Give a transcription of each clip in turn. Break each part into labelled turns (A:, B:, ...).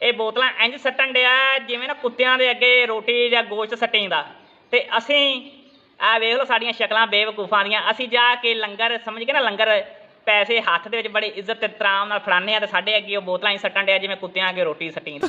A: ਇਹ ਬੋਤਲਾਂ ਇੰਜ ਸੱਟਣ ਡਿਆ ਜਿਵੇਂ ਨਾ ਕੁੱਤਿਆਂ ਦੇ ਅੱਗੇ ਰੋਟੀ ਜਾਂ ਗੋਸ਼ਤ ਸੱਟੀਂਦਾ। ਤੇ ਅਸੀਂ ਆ ਵੇਖ ਲਓ ਸਾਡੀਆਂ ਸ਼ਕਲਾਂ ਬੇਵਕੂਫਾਂ ਦੀਆਂ। ਅਸੀਂ ਜਾ ਕੇ ਲੰਗਰ ਸਮਝ ਕੇ ਨਾ, ਲੰਗਰ ਪੈਸੇ ਹੱਥ ਦੇ ਵਿੱਚ ਬੜੀ ਇੱਜ਼ਤ ਤੇ ਤਰਾਮ ਨਾਲ ਫੜਾਉਂਦੇ ਆ, ਤੇ ਸਾਡੇ ਅੱਗੇ ਉਹ ਬੋਤਲਾਂ ਹੀ ਸੱਟਣ ਡਿਆ ਜਿਵੇਂ ਕੁੱਤਿਆਂ ਅੱਗੇ ਰੋਟੀ ਸੱਟੀਂਦਾ।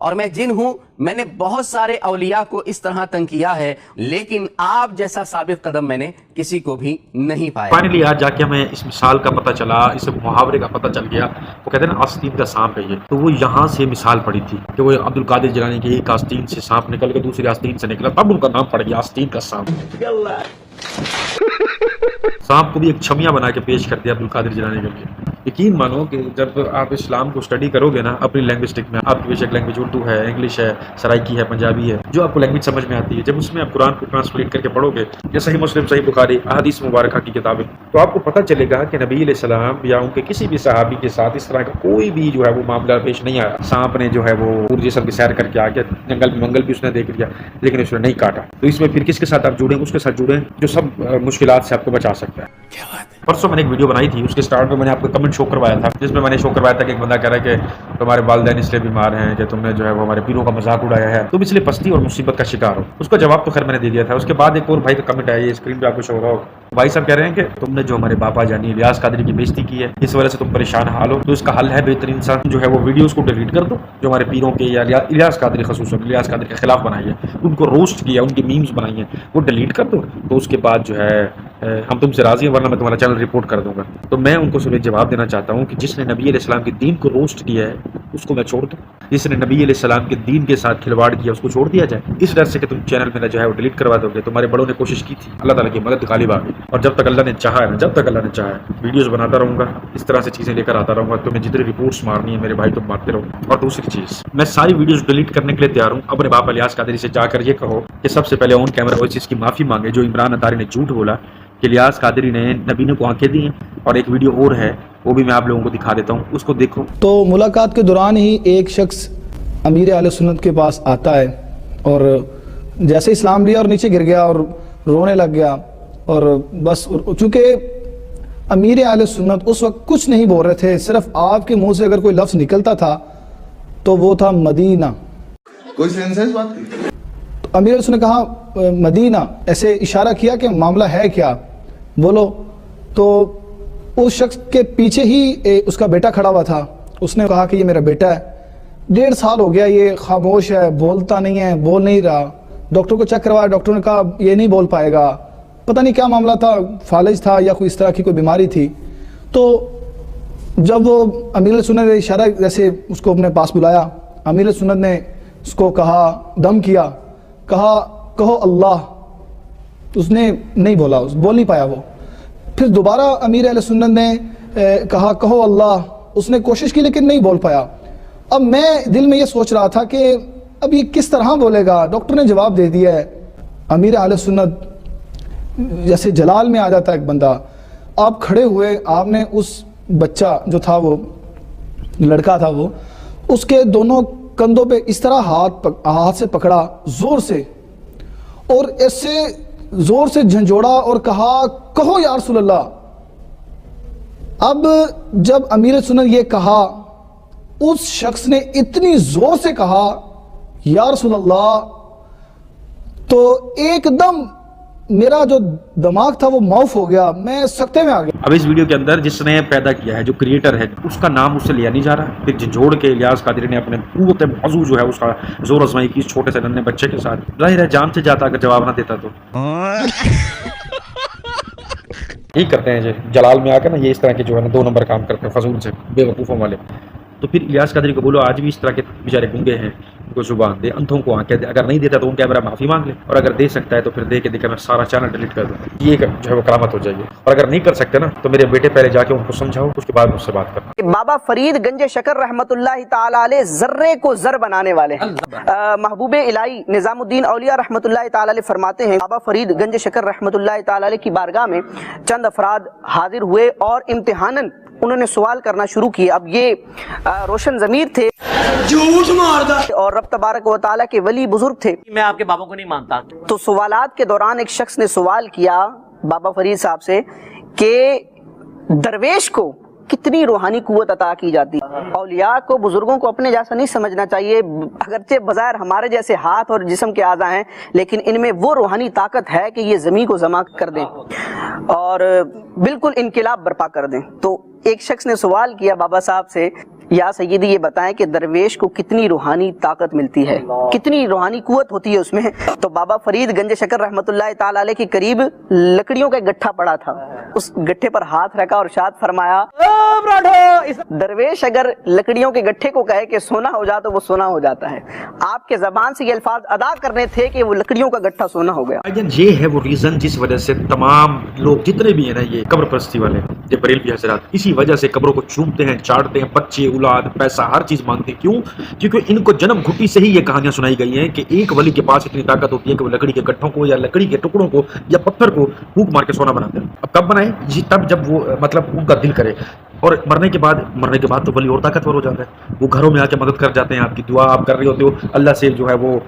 B: اور میں جن ہوں، میں نے بہت سارے اولیاء کو اس طرح تنگ کیا ہے، لیکن آپ جیسا ثابت قدم میں نے کسی کو بھی نہیں پایا۔
C: فائنلی آج جا کے ہمیں اس مثال کا پتہ چلا، اس محاورے کا پتہ چل گیا، وہ کہتے ہیں نا آستین کا سانپ ہے یہ، تو وہ یہاں سے مثال پڑی تھی کہ وہ عبد القادر جیلانی کی ایک آستین سے سانپ نکل کے دوسری آستین سے نکلا، تب ان کا نام پڑ گیا آستین کا سانپ۔ سانپ کو بھی ایک چھمیا بنا کے پیش کر دیا عبد القادر جیلانی کے لیے۔ یقین مانو کہ جب آپ اسلام کو اسٹڈی کرو گے نا اپنی لینگوسٹک میں، آپ کی بیشک لینگویج اردو ہے، انگلش ہے، سرائکی ہے، پنجابی ہے، جو آپ کو لینگویج سمجھ میں آتی ہے، جب اس میں آپ قرآن کو ٹرانسلیٹ کر کے پڑھو گے یا صحیح مسلم، صحیح بخاری، احادیث مبارکہ کی کتابیں، تو آپ کو پتہ چلے گا کہ نبی علیہ السلام یا ان کے کسی بھی صحابی کے ساتھ اس طرح کا کوئی بھی جو ہے وہ معاملہ پیش نہیں آیا۔ سانپ نے جو ہے وہ پورے جسم کی سیر کر کے آ گیا، جنگل میں منگل بھی اس نے دیکھ لیا، لیکن اس نے نہیں کاٹا۔ تو اس میں پھر کس کے ساتھ آپ جڑیں؟ اس کے ساتھ جڑیں جو سب مشکلات سے آپ کو بچا سکتا ہے۔ پرسوں میں نے ایک ویڈیو بنائی تھی، اس کے سٹارٹ میں نے آپ کو کمنٹ شو کروایا تھا، جس میں نے شو کروایا تھا کہ ایک بندہ کہہ رہا ہے کہ تمہارے والدین اس لیے بیمار ہیں کہ تم نے جو ہے وہ ہمارے پیروں کا مذاق اڑایا ہے، تم اس لیے پستی اور مصیبت کا شکار ہو۔ اس کا جواب تو خیر میں نے دے دیا تھا۔ اس کے بعد ایک اور بھائی کا کمنٹ آیا، یہ اسکرین پہ آپ کو شو ہو رہا ہو، بھائی صاحب کہہ رہے ہیں کہ تم نے جو ہمارے باپا جانی الیاس قادری کی بےزتی کی ہے، اس وجہ سے تم پریشان حال ہو، تو اس کا حل ہے بہترین سا جو ہے وہ ویڈیوز کو ڈیلیٹ کر دو جو ہمارے پیروں کے یا الیاس قادری خصوصاً الیاس قادری کے خلاف بنائی ہے، ان کو روسٹ کیا، ان کی میمز بنائی ہیں، وہ ڈیلیٹ کر دو، تو اس کے بعد جو ہے ہم تم سے راضی ہیں، ورنہ میں تمہارا چینل رپورٹ کر دوں گا۔ تو میں ان کو صرف جواب دینا چاہتا ہوں کہ جس نے نبی علیہ السلام کے دین کو روسٹ کیا ہے اس کو میں چھوڑ دوں، جس نے نبی علیہ السلام کے دین کے ساتھ کھلواڑ کیا اس کو چھوڑ دیا جائے، اس ڈر سے کہ تم چینل میرا جو ہے وہ ڈیلیٹ کروا دو گے۔ تمہارے بڑوں نے کوشش کی تھی، اللہ تعالیٰ کی مدد غالب آ گئی، اور جب تک اللہ نے چاہا ہے، جب تک اللہ نے چاہا ہے، ویڈیوز بناتا رہوں گا، اس طرح سے چیزیں لے کر آتا رہوں گا، تمہیں جتنی رپورٹس مارنی ہے میرے بھائی تم مارتے رہو۔ اور دوسری چیز، میں ساری ویڈیوز ڈیلیٹ کرنے کے لیے تیار ہوں۔ اپنے باپ الیاس قادری سے جا کر یہ کہو کہ سب سے پہلے آن کیمرہ اس چیز کی معافی مانگے جو عمران اتاری نے جھوٹ بولا کہ الیاس قادری نے نبیوں کو آنکھیں دی ہیں، اور ایک ویڈیو اور ہے وہ بھی میں آپ لوگوں کو دکھا دیتا ہوں، اس کو دیکھو۔
D: تو ملاقات کے دوران ہی ایک شخص امیر اہل سنت کے پاس آتا ہے اور جیسے اسلام لیا اور نیچے گر گیا اور رونے لگ گیا، اور بس چونکہ امیر اہل سنت اس وقت کچھ نہیں بول رہے تھے، صرف آپ کے منہ سے اگر کوئی لفظ نکلتا تھا تو وہ تھا مدینہ۔
E: کوئی سینس ہے اس بات کی؟
D: تو امیر اہل سنت نے کہا مدینہ، ایسے اشارہ کیا کہ معاملہ ہے کیا، بولو۔ تو اس شخص کے پیچھے ہی اس کا بیٹا کھڑا ہوا تھا، اس نے کہا کہ یہ میرا بیٹا ہے، 1.5 سال ہو گیا یہ خاموش ہے، بولتا نہیں ہے، بول نہیں رہا، ڈاکٹر کو چیک کروایا، ڈاکٹر نے کہا یہ نہیں بول پائے گا، پتہ نہیں کیا معاملہ تھا، فالج تھا یا کوئی اس طرح کی کوئی بیماری تھی۔ تو جب وہ امیر سنت نے اشارہ جیسے اس کو اپنے پاس بلایا، امیر سنت نے اس کو کہا، دم کیا، کہا کہو اللہ، اس نے نہیں بولا، بول نہیں پایا وہ۔ پھر دوبارہ امیر اہل سنت نے کہا کہو اللہ، اس نے کوشش کی لیکن نہیں بول پایا۔ اب میں دل میں یہ سوچ رہا تھا کہ اب یہ کس طرح بولے گا، ڈاکٹر نے جواب دے دیا ہے۔ امیر اہل سنت جیسے جلال میں آ جاتا ہے ایک بندہ، آپ کھڑے ہوئے، آپ نے اس بچہ جو تھا، وہ لڑکا تھا، وہ اس کے دونوں کندھوں پہ اس طرح ہاتھ سے پکڑا زور سے، اور ایسے زور سے جھنجھوڑا اور کہا کہو یا رسول اللہ۔ اب جب امیر سنت یہ کہا، اس شخص نے اتنی زور سے کہا یا رسول اللہ، تو ایک دم میرا جو دماغ تھا وہ معاف ہو گیا، میں سکتے میں آ گیا۔
C: اب اس ویڈیو کے اندر جس نے پیدا کیا ہے، جو کریٹر ہے، اس کا نام اس سے لیا نہیں جا رہا، پھر جھنجھوڑ کے الیاس قادری نے اپنے قوت بازو جو ہے اس کا زور آزمائی کی اس چھوٹے سے ننھے بچے کے ساتھ۔ ظاہر ہے جان سے جاتا اگر جواب نہ دیتا تو یہی کرتے ہیں جلال میں آ کر نا، یہ اس طرح کے جو ہے نا 2 نمبر کام کرتے ہیں فضول سے، بے وقوفوں والے۔ تو پھر الیاس قادری کو بولو آج بھی اس طرح کے بیچارے گنگے ہیں، ان کو زبان دے، انتھوں کو آنکھیں دے، اگر نہیں دیتا تو ان کیمرہ معافی مانگ لے، اور اگر دے سکتا ہے تو پھر دے کے دیکھا میں سارا چینل ڈیلیٹ کر دوں، یہ جو ہے وہ کرامت ہو جائے گی۔ اور اگر نہیں کر سکتے نا تو میرے بیٹے پہلے جا کے ان کو سمجھاؤ، اس کے بعد مجھ سے بات کرنا۔
F: بابا فرید گنج شکر رحمت اللہ تعالی علیہ ذرے کو زر بنانے والے ہیں۔ محبوب الہی نظام الدین اولیاء رحمت اللہ تعالی علیہ فرماتے ہیں، بابا فرید گنج شکر رحمت اللہ تعالی علیہ کی بارگاہ میں چند افراد حاضر ہوئے اور امتحاناً انہوں نے سوال کرنا شروع کیا۔ اب یہ روشن ضمیر تھے،
G: جھوٹ ماردا،
F: اور رب تبارک و تعالیٰ کے ولی بزرگ تھے۔
A: میں آپ کے بابا کو نہیں مانتا۔
F: تو سوالات کے دوران ایک شخص نے سوال کیا بابا فرید صاحب سے کہ درویش کو کتنی روحانی قوت عطا کی جاتی ہے؟ اولیاء کو، بزرگوں کو اپنے جیسا نہیں سمجھنا چاہیے، اگرچہ بظاہر ہمارے جیسے ہاتھ اور جسم کے اعضاء ہیں، لیکن ان میں وہ روحانی طاقت ہے کہ یہ زمین کو جمع کر دیں اور بالکل انقلاب برپا کر دیں۔ تو ایک شخص نے سوال کیا بابا صاحب سے یا سیدی یہ بتائیں کہ درویش کو کتنی روحانی طاقت ملتی ہے, کتنی روحانی قوت ہوتی ہے اس میں. تو بابا فرید گنج شکر رحمۃ اللہ تعالی علیہ کے قریب لکڑیوں کا گٹھا پڑا تھا, اس گٹھے پر ہاتھ رکھا اور ارشاد فرمایا درویش اگر لکڑیوں کے گٹھے کو کہے کہ سونا ہو جا تو وہ سونا ہو جاتا ہے. آپ کے زبان سے یہ الفاظ ادا کرنے تھے کہ وہ لکڑیوں کا گٹھا سونا ہو گیا.
C: یہ ہے وہ ریزن جس وجہ سے تمام لوگ جتنے بھی ہیں نا یہ قبر پرستی والے, یہ بریلوی حضرات, اسی وجہ سے قبروں کو چومتے ہیں, چاٹتے ہیں, بچے, اولاد, پیسہ, ہر چیز مانگتے ہیں. کیوں؟ کیونکہ ان کو جنم گھٹی سے ہی یہ کہانیاں سنائی گئی ہیں کہ ایک ولی کے پاس اتنی طاقت ہوتی ہے کہ وہ لکڑی کے گٹھوں کو یا لکڑی کے ٹکڑوں کو یا پتھر کو پھونک مار کے سونا بناتے ہیں. اب کب بنائے؟ جی تب جب وہ مطلب ان کا دل کرے. اور مرنے کے بعد تو ولی اور طاقتور ہو جاتا ہے. وہ گھروں میں آ کے مدد کر جاتے ہیں, آپ کی دعا آپ کر رہے ہوتے ہو, اللہ سے جو ہے وہ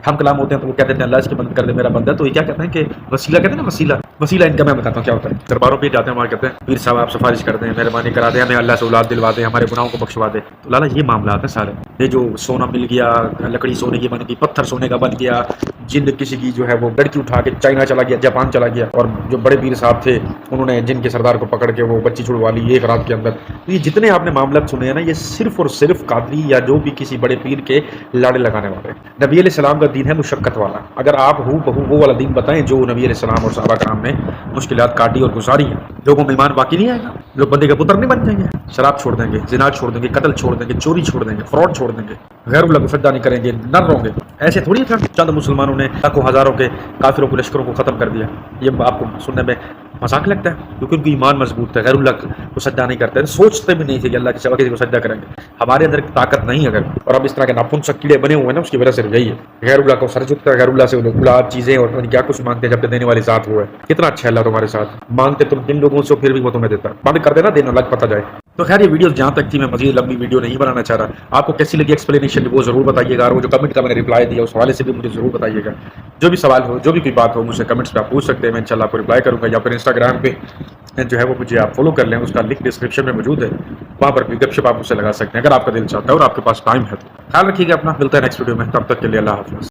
C: ہم کلام ہوتے ہیں تو وہ کہتے ہیں اللہ اس کی مدد کر دے میرا بندہ. تو یہ کیا کہتے ہیں کہ وسیلہ کہتے ہیں نا, وسیلہ ان کا میں بتاتا ہوں کیا ہوتا ہے. درباروں پہ جاتے ہیں, وہاں کہتے ہیں پیر صاحب آپ سفارش کر دیں, مہربانی کرا دیں, ہمیں اللہ سے اولاد دلوا دیں, ہمارے گناہوں کو بخشوا دے. تو لالا یہ معاملات ہیں سارے. یہ جو سونا مل گیا, لکڑی سونے کی بن گئی, پتھر سونے کا بن گیا, جن کسی کی جو ہے وہ لڑکی اٹھا کے چائنا چلا گیا, جاپان چلا گیا, اور جو بڑے پیر صاحب تھے انہوں نے جن کے سردار کو پکڑ کے وہ بچی چھڑوا لی ایک رات کے اندر. تو یہ جتنے آپ نے معاملات سنے ہیں نا, یہ صرف اور صرف قادری یا جو بھی کسی بڑے پیر کے لاڑے لگانے والے. نبی علیہ السلام کا دین ہے مشقت والا. اگر آپ ہو بہو وہ والا دین بتائیں جو نبی علیہ السلام اور صحابہ کرام نے مشکلات کاٹی اور گزاری ہیں, لوگوں میں ایمان باقی نہیں آئے گا, لوگ بندے کے پتر نہیں بن جائیں گے, شراب چھوڑ دیں گے, زنا چھوڑ دیں گے, قتل چھوڑ دیں گے, چوری چھوڑ دیں گے, فراڈ چھوڑ دیں گے, غیر اللہ کو سجدہ نہیں کریں گے, نر رہیں گے. ایسے تھوڑی تھا چند مسلمانوں نے لاکھوں ہزاروں کے کافروں کو لشکروں کو ختم کر دیا. یہ آپ کو سننے میں مذاق لگتا ہے کیونکہ ان کی ایمان مضبوط ہے, غیر اللہ کو سجدہ نہیں کرتے, سوچتے بھی نہیں تھے کہ اللہ کے سوا کسی کو سجدہ کریں گے. ہمارے اندر طاقت نہیں اگر, اور اب اس طرح کے ناپنسک کیڑے بنے ہوئے ہیں نا, اس کی وجہ سے یہی ہے. غیر اللہ کو سر جھکتا ہے, غیر اللہ سے اولاد چیزیں اور کیا کچھ مانگتے ہیں, جب دینے والی ذات وہ ہے. کتنا اچھا اللہ تمہارے ساتھ, مانگتے تم جن لوگوں سے پھر بھی وہ تمہیں دیتا. بند کر دینا دینا, لگ پتہ جائے. تو خیر یہ ویڈیو جہاں تک تھی, میں مزید لمبی ویڈیو نہیں بنانا چاہ رہا. آپ کو کیسی لگی ایکسپلینیشن وہ ضرور بتائیے گا, اور وہ جو کمنٹ کا میں نے رپلائی دیا اس حوالے سے بھی مجھے ضرور بتائیے گا. جو بھی سوال ہو, جو بھی کوئی بات ہو, مجھ سے کمنٹس پہ آپ پوچھ سکتے ہیں, میں انشاءاللہ آپ کو رپلائی کروں گا. یا پھر انسٹاگرام پہ جو ہے وہ مجھے آپ فالو کر لیں, اس کا لنک ڈسکرپشن میں موجود ہے, وہاں پر بھی گپ شپ آپ مجھ سے لگا سکتے ہیں اگر آپ کا دل چاہتا ہے اور آپ کے پاس ٹائم ہے تو. خیال رکھیے گا اپنا, ملتا ہے نیکسٹ ویڈیو میں, تب تک کے لیے اللہ حافظ.